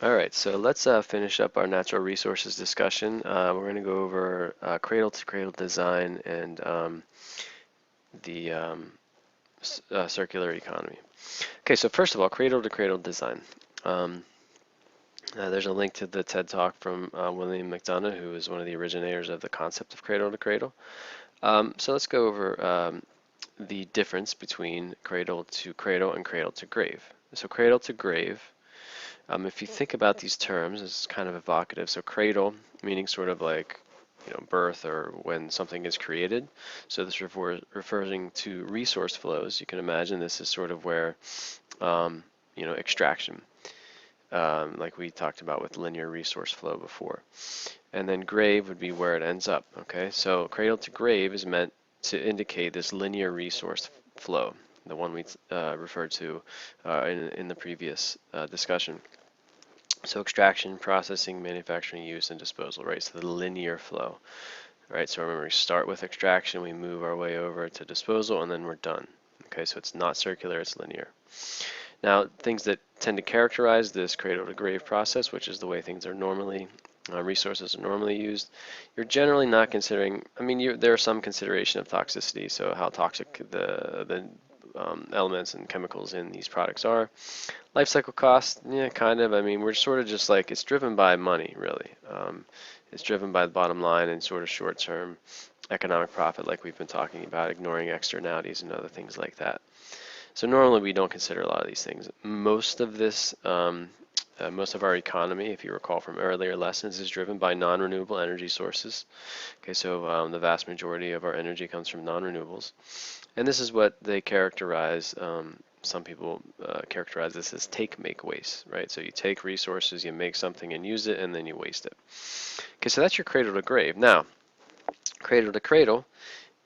All right, so let's finish up our natural resources discussion. We're going to go over cradle-to-cradle design and the circular economy. Okay, so first of all, cradle-to-cradle design. Um, there's a link to the TED Talk from William McDonough, who is one of the originators of the concept of cradle-to-cradle. So let's go over the difference between cradle-to-cradle and cradle-to-grave. So cradle-to-grave, if you think about these terms, it's kind of evocative. So cradle, meaning sort of like birth or when something is created. So this referring to resource flows. You can imagine this is sort of where extraction, like we talked about with linear resource flow before. And then grave would be where it ends up. Okay, so cradle to grave is meant to indicate this linear resource flow, the one we referred to in the previous discussion. So extraction, processing, manufacturing, use, and disposal, right? So the linear flow, right? So remember, we start with extraction, we move our way over to disposal, and then we're done. Okay, so it's not circular, it's linear. Now, things that tend to characterize this cradle to grave process, which is the way things are normally, resources are normally used, you're generally not considering, I mean, there are some consideration of toxicity, so how toxic the elements and chemicals in these products are. Life cycle cost, yeah, kind of. I mean, we're sort of just like, it's driven by money, really. It's driven by the bottom line and sort of short-term economic profit, like we've been talking about, ignoring externalities and other things like that. So normally we don't consider a lot of these things. Most of this, most of our economy, if you recall from earlier lessons, is driven by non-renewable energy sources. Okay, so the vast majority of our energy comes from non-renewables. And this is what they characterize, some people characterize this as take, make, waste, right? So you take resources, you make something and use it, and then you waste it. Okay, so that's your cradle to grave. Now, cradle to cradle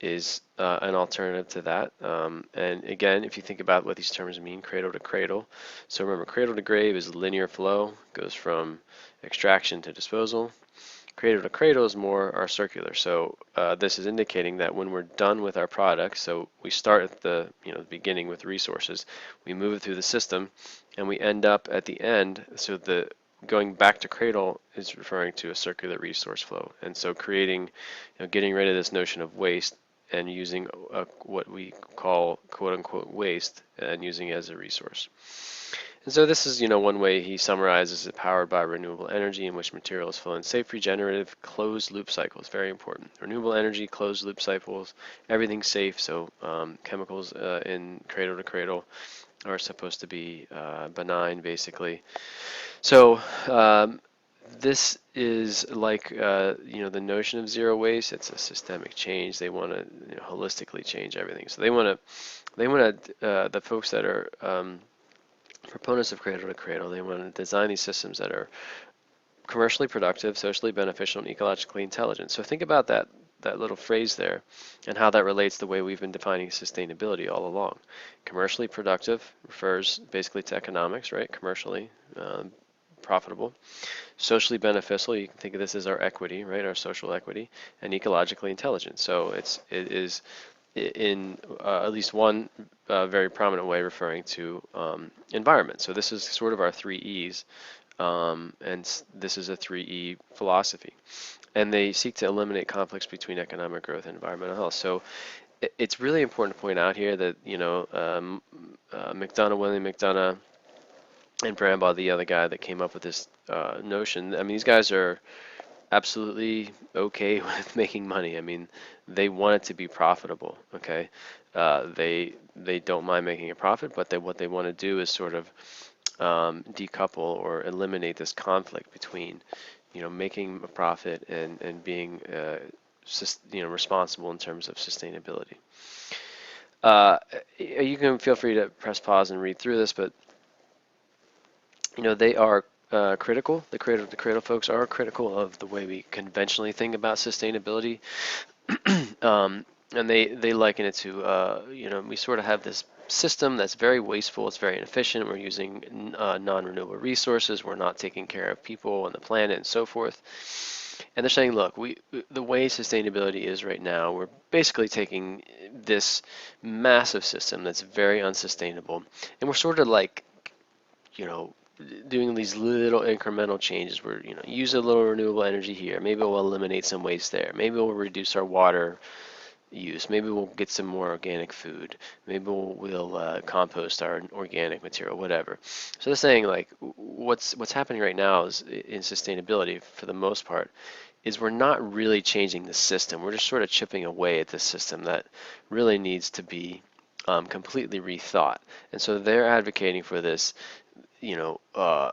is an alternative to that. And again, if you think about what these terms mean, cradle to cradle. So remember, cradle to grave is linear flow, goes from extraction to disposal. Cradle to cradle is more our circular. So this is indicating that when we're done with our product, so we start at the beginning with resources, we move it through the system, and we end up at the end. So the going back to cradle is referring to a circular resource flow, and so creating, getting rid of this notion of waste and using what we call quote unquote waste and using it as a resource. And so this is, one way he summarizes it: powered by renewable energy in which materials flow in safe, regenerative, closed loop cycles. Very important. Renewable energy, closed loop cycles, everything's safe. So chemicals in cradle to cradle are supposed to be benign, basically. So this is like the notion of zero waste. It's a systemic change. They want to holistically change everything. So the folks that are proponents of cradle to cradle, they want to design these systems that are commercially productive, socially beneficial, and ecologically intelligent. So think about that little phrase there and how that relates to the way we've been defining sustainability all along. Commercially productive refers basically to economics, right? Commercially profitable. Socially beneficial, you can think of this as our equity, right? Our social equity, and ecologically intelligent. So it is in at least one very prominent way referring to environment. So this is sort of our three E's, and this is a 3E philosophy. And they seek to eliminate conflicts between economic growth and environmental health. So it's really important to point out here that, William McDonough, and Brambaugh, the other guy that came up with this notion, I mean, these guys are absolutely okay with making money. I mean, they want it to be profitable. Okay, they don't mind making a profit, but what they want to do is sort of decouple or eliminate this conflict between, making a profit and being, responsible in terms of sustainability. You can feel free to press pause and read through this, but they are critical. The cradle folks are critical of the way we conventionally think about sustainability, and they liken it to we sort of have this system that's very wasteful. It's very inefficient. We're using non-renewable resources. We're not taking care of people and the planet and so forth. And they're saying, look, the way sustainability is right now, we're basically taking this massive system that's very unsustainable, and we're sort of like, doing these little incremental changes where, use a little renewable energy here. Maybe we'll eliminate some waste there. Maybe we'll reduce our water use. Maybe we'll get some more organic food. Maybe we'll compost our organic material, whatever. So they're saying like what's happening right now is in sustainability for the most part is we're not really changing the system. We're just sort of chipping away at the system that really needs to be completely rethought. And so they're advocating for this, you know, uh,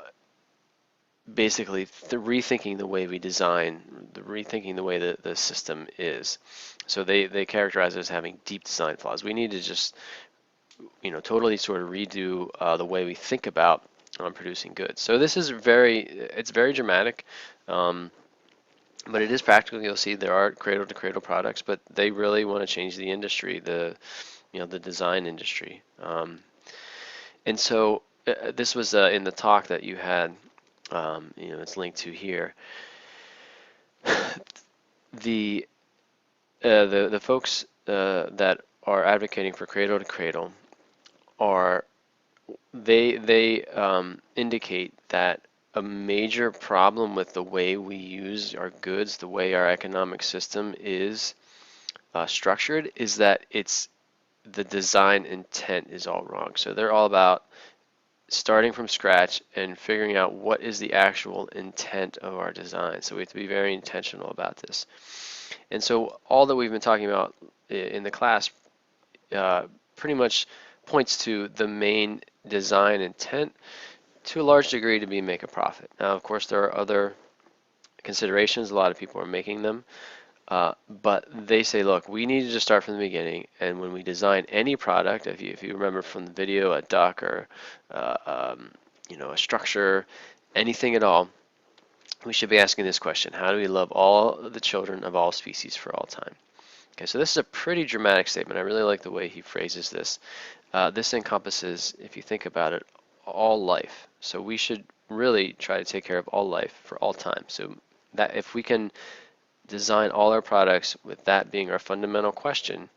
basically rethinking the way we design, rethinking the way that the system is. So they characterize it as having deep design flaws. We need to just, totally sort of redo the way we think about producing goods. So this is it's very dramatic. Um, but it is practical. You'll see there are cradle to cradle products, but they really want to change the industry, the design industry. And so this was in the talk that you had, it's linked to here. The the folks that are advocating for cradle to cradle are they indicate that a major problem with the way we use our goods, the way our economic system is structured, is that the design intent is all wrong. So they're all about starting from scratch and figuring out what is the actual intent of our design. So we have to be very intentional about this. And so all that we've been talking about in the class pretty much points to the main design intent to a large degree to be make a profit. Now, of course, there are other considerations. A lot of people are making them. But they say, look, we need to just start from the beginning, and when we design any product, if you remember from the video, a duck or a structure, anything at all, we should be asking this question: how do we love all the children of all species for all time? Okay, so this is a pretty dramatic statement. I really like the way he phrases this. This encompasses, if you think about it, all life. So we should really try to take care of all life for all time. So that if we can design all our products with that being our fundamental question,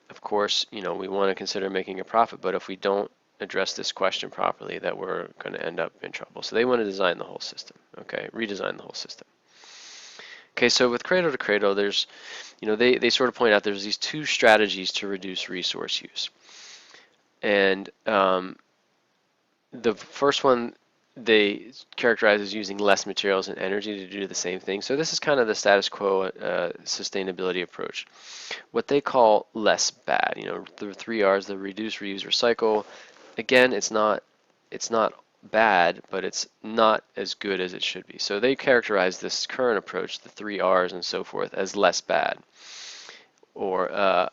of course, we want to consider making a profit, but if we don't address this question properly, that we're going to end up in trouble. So they want to design the whole system, okay, redesign the whole system. Okay, so with Cradle to Cradle, there's, they sort of point out there's these two strategies to reduce resource use. And the first one they characterize as using less materials and energy to do the same thing. So this is kind of the status quo sustainability approach. What they call less bad, the 3 R's, the reduce, reuse, recycle. Again, it's not bad, but it's not as good as it should be. So they characterize this current approach, the 3 R's and so forth, as less bad, or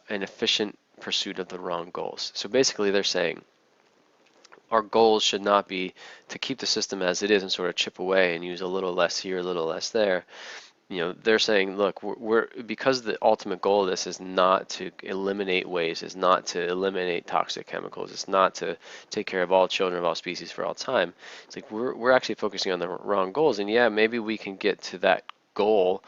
an efficient pursuit of the wrong goals. So basically they're saying our goals should not be to keep the system as it is and sort of chip away and use a little less here, a little less there. They're saying, look, we're because the ultimate goal of this is not to eliminate waste, is not to eliminate toxic chemicals, it's not to take care of all children of all species for all time. It's like we're actually focusing on the wrong goals, and yeah, maybe we can get to that goal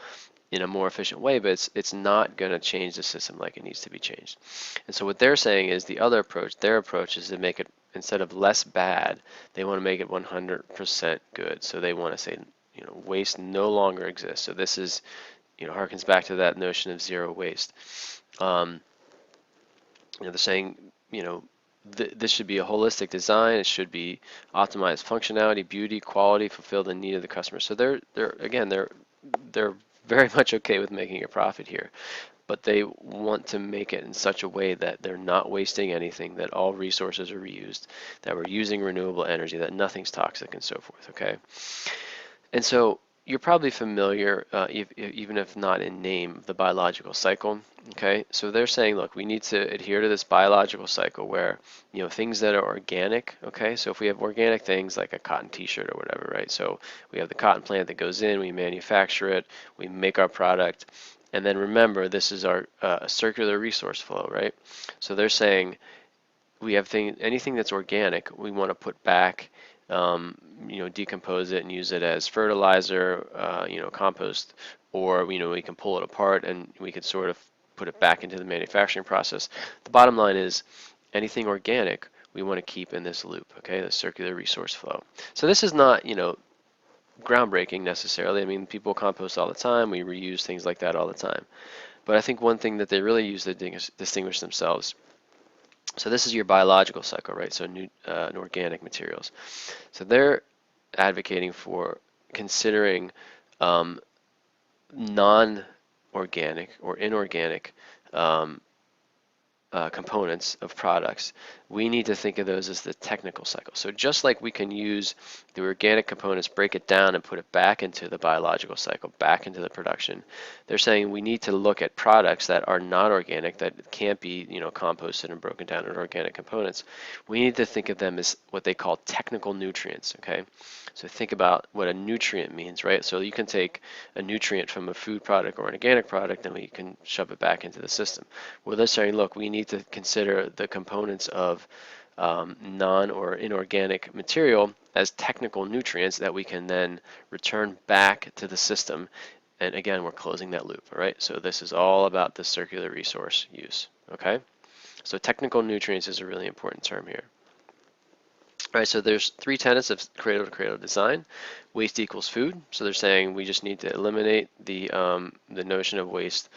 in a more efficient way, but it's not going to change the system like it needs to be changed. And so what they're saying is their approach is to make it, instead of less bad, they want to make it 100% good. So they want to say, waste no longer exists. So this is, harkens back to that notion of zero waste. They're saying, this should be a holistic design. It should be optimized functionality, beauty, quality, fulfill the need of the customer. So they're very much okay with making a profit here, but they want to make it in such a way that they're not wasting anything, that all resources are reused, that we're using renewable energy, that nothing's toxic, and so forth, okay? And so you're probably familiar, even if not in name, the biological cycle, okay? So they're saying, look, we need to adhere to this biological cycle where, things that are organic, okay? So if we have organic things like a cotton t-shirt or whatever, right? So we have the cotton plant that goes in, we manufacture it, we make our product, and then remember, this is our circular resource flow, right? So they're saying we have anything that's organic, we want to put back, decompose it and use it as fertilizer, compost, or we can pull it apart and we could sort of put it back into the manufacturing process. The bottom line is anything organic we want to keep in this loop, okay, the circular resource flow. So this is not, groundbreaking necessarily. I mean, people compost all the time, we reuse things like that all the time. But I think one thing that they really use to distinguish themselves, so this is your biological cycle, right? So new and organic materials. So they're advocating for considering um, non-organic or inorganic um, components of products. We need to think of those as the technical cycle. So just like we can use the organic components, break it down and put it back into the biological cycle, back into the production, they're saying we need to look at products that are not organic, that can't be, composted and broken down into organic components. We need to think of them as what they call technical nutrients, okay? So think about what a nutrient means, right? So you can take a nutrient from a food product or an organic product and we can shove it back into the system. Well, they're saying, look, we need to consider the components of non or inorganic material as technical nutrients that we can then return back to the system. And again, we're closing that loop, all right? So this is all about the circular resource use, okay? So technical nutrients is a really important term here. All right, so there's 3 tenets of cradle-to-cradle design. Waste equals food. So they're saying we just need to eliminate the notion of waste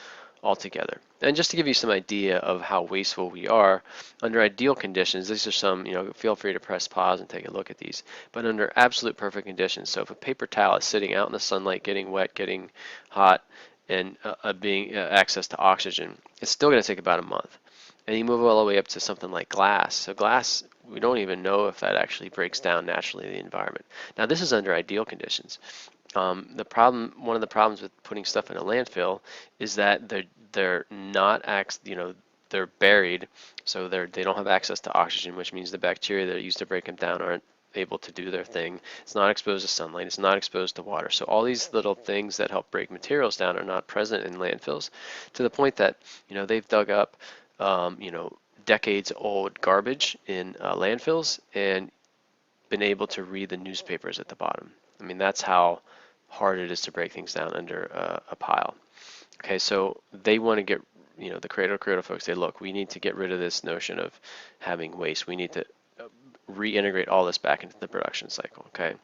altogether. And just to give you some idea of how wasteful we are, under ideal conditions, these are some, feel free to press pause and take a look at these, but under absolute perfect conditions, so if a paper towel is sitting out in the sunlight, getting wet, getting hot, and being access to oxygen, it's still going to take about a month. And you move all the way up to something like glass. So glass, we don't even know if that actually breaks down naturally in the environment. Now this is under ideal conditions. One of the problems with putting stuff in a landfill is that they're not they're buried, so they don't have access to oxygen, which means the bacteria that used to break them down aren't able to do their thing. It's not exposed to sunlight. It's not exposed to water. So all these little things that help break materials down are not present in landfills, to the point that they've dug up decades old garbage in landfills and been able to read the newspapers at the bottom. I mean, that's how hard it is to break things down under a pile. Okay, so they want to get, the cradle to cradle folks say, look, we need to get rid of this notion of having waste. We need to reintegrate all this back into the production cycle, okay?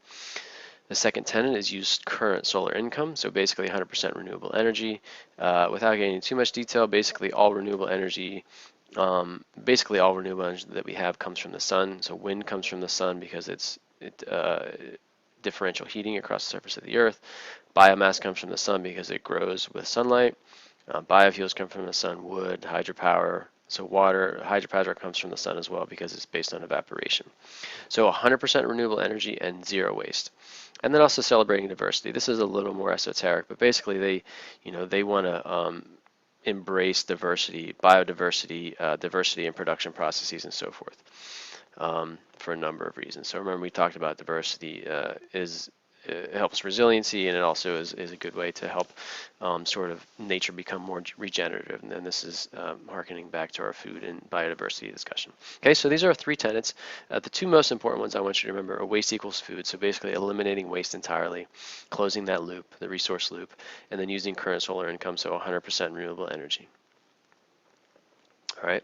The second tenet is use current solar income, so basically 100% renewable energy. Without getting into too much detail, basically all renewable energy that we have comes from the sun. So wind comes from the sun because it's differential heating across the surface of the earth. Biomass comes from the sun because it grows with sunlight. Biofuels come from the sun, wood, hydropower. So water, hydropower comes from the sun as well because it's based on evaporation. So 100% renewable energy and zero waste. And then also celebrating diversity. This is a little more esoteric, but basically they want to embrace diversity, biodiversity, diversity in production processes and so forth, for a number of reasons. So remember we talked about diversity it helps resiliency, and it also is a good way to help sort of nature become more regenerative. And then this is harkening back to our food and biodiversity discussion. Okay, so these are 3 tenets. The 2 most important ones I want you to remember are waste equals food, so basically eliminating waste entirely, closing that loop, the resource loop, and then using current solar income, so 100% renewable energy. All right,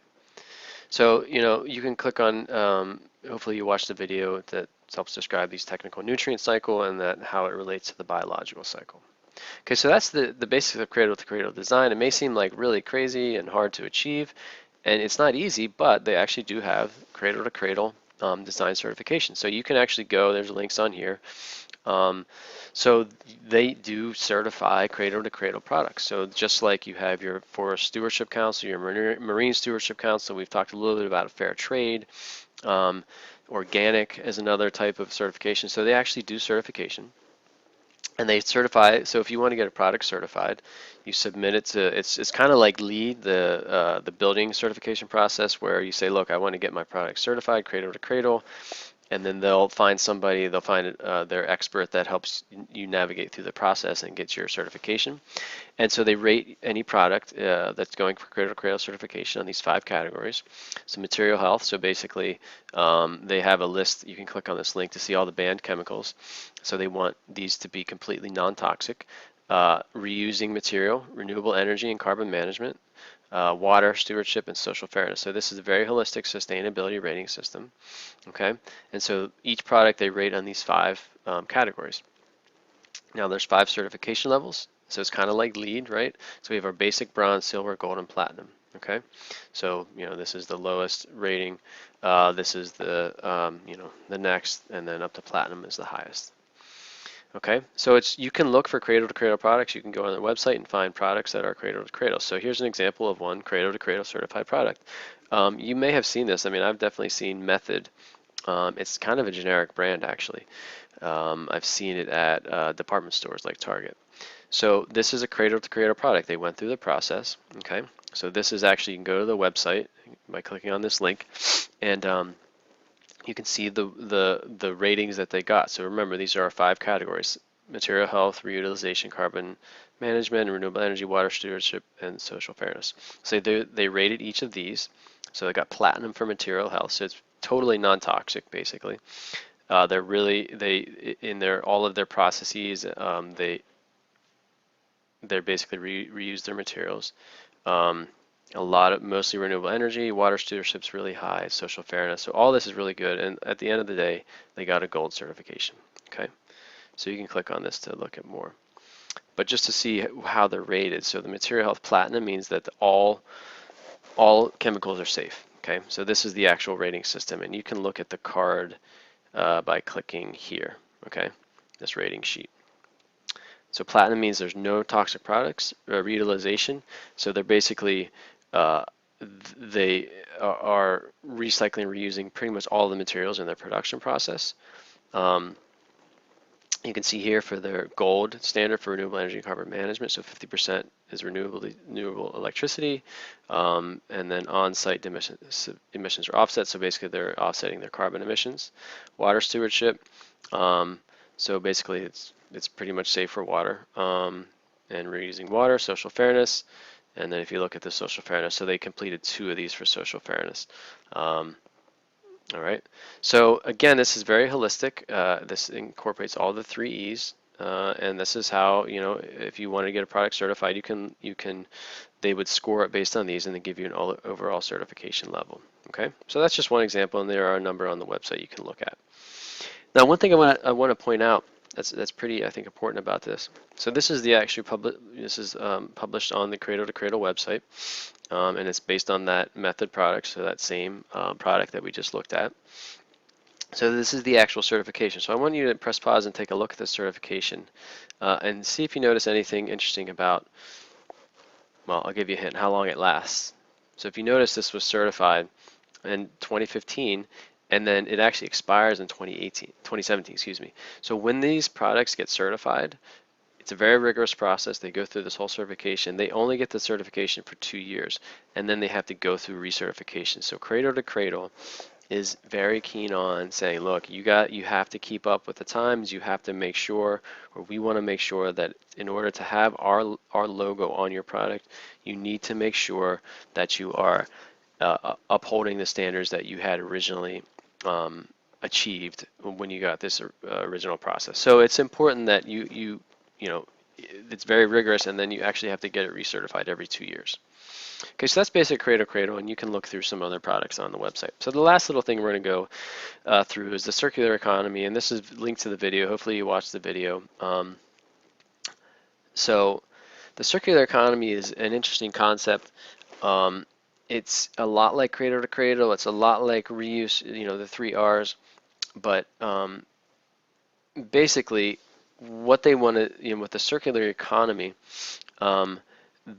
so you can click on, hopefully you watched the video that helps describe these technical nutrient cycle and how it relates to the biological cycle. Okay, so that's the basics of cradle-to-cradle design. It may seem like really crazy and hard to achieve, and it's not easy, but they actually do have cradle-to-cradle design certification. So you can actually go, there's links on here. So they do certify cradle-to-cradle products. So just like you have your Forest Stewardship Council, your Marine Stewardship Council, we've talked a little bit about fair trade. Organic is another type of certification. So they actually do certification. And they certify, so if you want to get a product certified, you submit it to, it's kind of like LEED, the building certification process, where you say, look, I want to get my product certified, cradle to cradle, and then they'll find their expert that helps you navigate through the process and get your certification. And so they rate any product that's going for cradle to cradle certification on these 5 categories. So material health, so basically they have a list, you can click on this link to see all the banned chemicals. So they want these to be completely non-toxic. Reusing material, renewable energy and carbon management, water stewardship, and social fairness. So this is a very holistic sustainability rating system. Okay, and so each product they rate on these 5 categories. Now there's 5 certification levels, so it's kind of like LEED, right? So we have our basic, bronze, silver, gold, and platinum. Okay, so this is the lowest rating. This is the the next, and then up to platinum is the highest. Okay, so you can look for cradle to cradle products. You can go on their website and find products that are cradle to cradle. So here's an example of one cradle to cradle certified product. You may have seen this. I mean, I've definitely seen Method. It's kind of a generic brand actually. I've seen it at department stores like Target. So this is a cradle to cradle product. They went through the process. Okay, so this is actually, you can go to the website by clicking on this link, and you can see the ratings that they got. So remember, these are our 5 categories: material health, reutilization, carbon management, renewable energy, water stewardship, and social fairness. So they rated each of these. So they got platinum for material health. So it's totally non-toxic, basically. They're really in all of their processes. They're basically reuse their materials. Mostly renewable energy, water stewardship's really high, social fairness. So all this is really good, and at the end of the day, they got a gold certification. Okay, so you can click on this to look at more. But just to see how they're rated, so the material health platinum means that all chemicals are safe. Okay, so this is the actual rating system, and you can look at the card by clicking here. Okay, this rating sheet. So platinum means there's no toxic products, reutilization. So they're basically they are recycling, reusing pretty much all the materials in their production process. You can see here for their gold standard for renewable energy and carbon management, so 50% is renewable electricity, and then on-site emissions are offset, so basically they're offsetting their carbon emissions. Water stewardship, so basically it's pretty much safe for water, and reusing water. Social fairness, and then if you look at the social fairness, so they completed 2 of these for social fairness. All right, so again, this is very holistic. This incorporates all the 3 E's, and this is how, if you want to get a product certified, they would score it based on these, and they give you an overall certification level. Okay, so that's just one example, and there are a number on the website you can look at. Now, one thing I want to point out that's pretty, I think, important about this. So this is published on the Cradle to Cradle website, and it's based on that Method product, so that same product that we just looked at. So this is the actual certification. So I want you to press pause and take a look at the certification and see if you notice anything interesting about, well, I'll give you a hint, how long it lasts. So if you notice, this was certified in 2015, and then it actually expires in 2017, excuse me. So when these products get certified, it's a very rigorous process. They go through this whole certification. They only get the certification for 2 years, and then they have to go through recertification. So Cradle to Cradle is very keen on saying, look, you have to keep up with the times. You have to make sure, or we want to make sure that in order to have our logo on your product, you need to make sure that you are upholding the standards that you had originally achieved when you got this original process. So it's important that it's very rigorous, and then you actually have to get it recertified every 2 years. Okay, so that's basic Cradle to Cradle, and you can look through some other products on the website. So the last little thing we're going to go through is the circular economy, and this is linked to the video. Hopefully you watched the video. So the circular economy is an interesting concept. It's a lot like Cradle to Cradle. It's a lot like reuse, the 3 R's. But basically, what they want to, with the circular economy,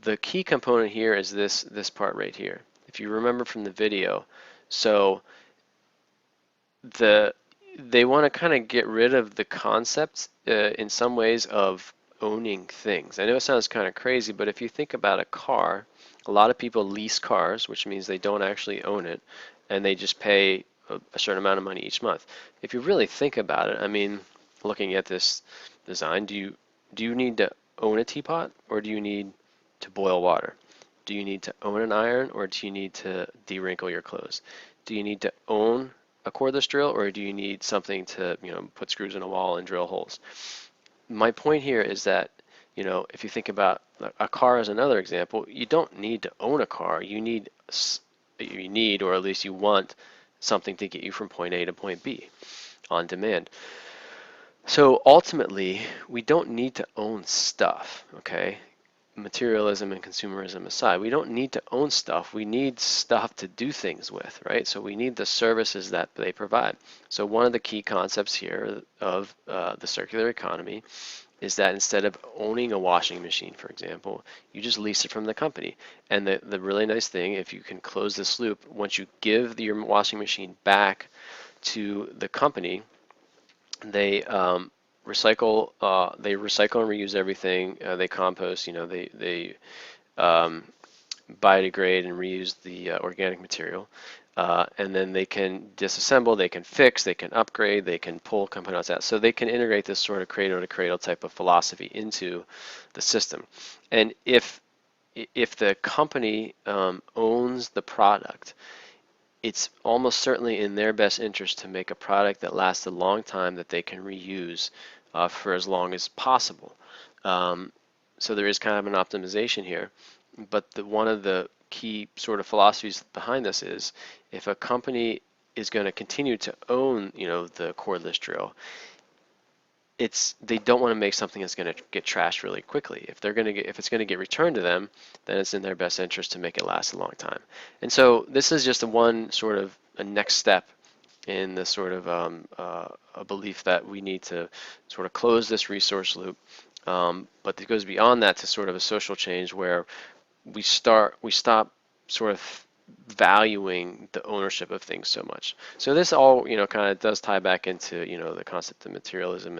the key component here is this part right here. If you remember from the video, so they want to kind of get rid of the concept in some ways of owning things. I know it sounds kind of crazy, but if you think about a car, a lot of people lease cars, which means they don't actually own it, and they just pay a certain amount of money each month. If you really think about it, I mean, looking at this design, do you need to own a teapot, or do you need to boil water? Do you need to own an iron, or do you need to de-wrinkle your clothes? Do you need to own a cordless drill, or do you need something to put screws in a wall and drill holes? My point here is that if you think about a car as another example, you don't need to own a car. You need, or at least you want, something to get you from point A to point B on demand. So ultimately, we don't need to own stuff, okay? Materialism and consumerism aside, we don't need to own stuff. We need stuff to do things with, right? So we need the services that they provide. So one of the key concepts here of the circular economy is that instead of owning a washing machine, for example, you just lease it from the company. And the really nice thing, if you can close this loop, once you give your washing machine back to the company, they recycle and reuse everything. They compost. They biodegrade and reuse the organic material. And then they can disassemble, they can fix, they can upgrade, they can pull components out. So they can integrate this sort of cradle to cradle type of philosophy into the system. And if the company owns the product, it's almost certainly in their best interest to make a product that lasts a long time that they can reuse for as long as possible. So there is kind of an optimization here. But one of the key sort of philosophies behind this is if a company is going to continue to own, the cordless drill, they don't want to make something that's going to get trashed really quickly. If it's going to get returned to them, then it's in their best interest to make it last a long time. And so this is just one sort of a next step in the sort of a belief that we need to sort of close this resource loop. But it goes beyond that to sort of a social change where we stop sort of valuing the ownership of things so much. So this all, kind of does tie back into, the concept of materialism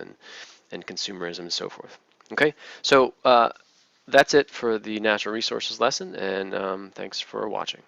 and consumerism and so forth. Okay, so that's it for the natural resources lesson, and thanks for watching.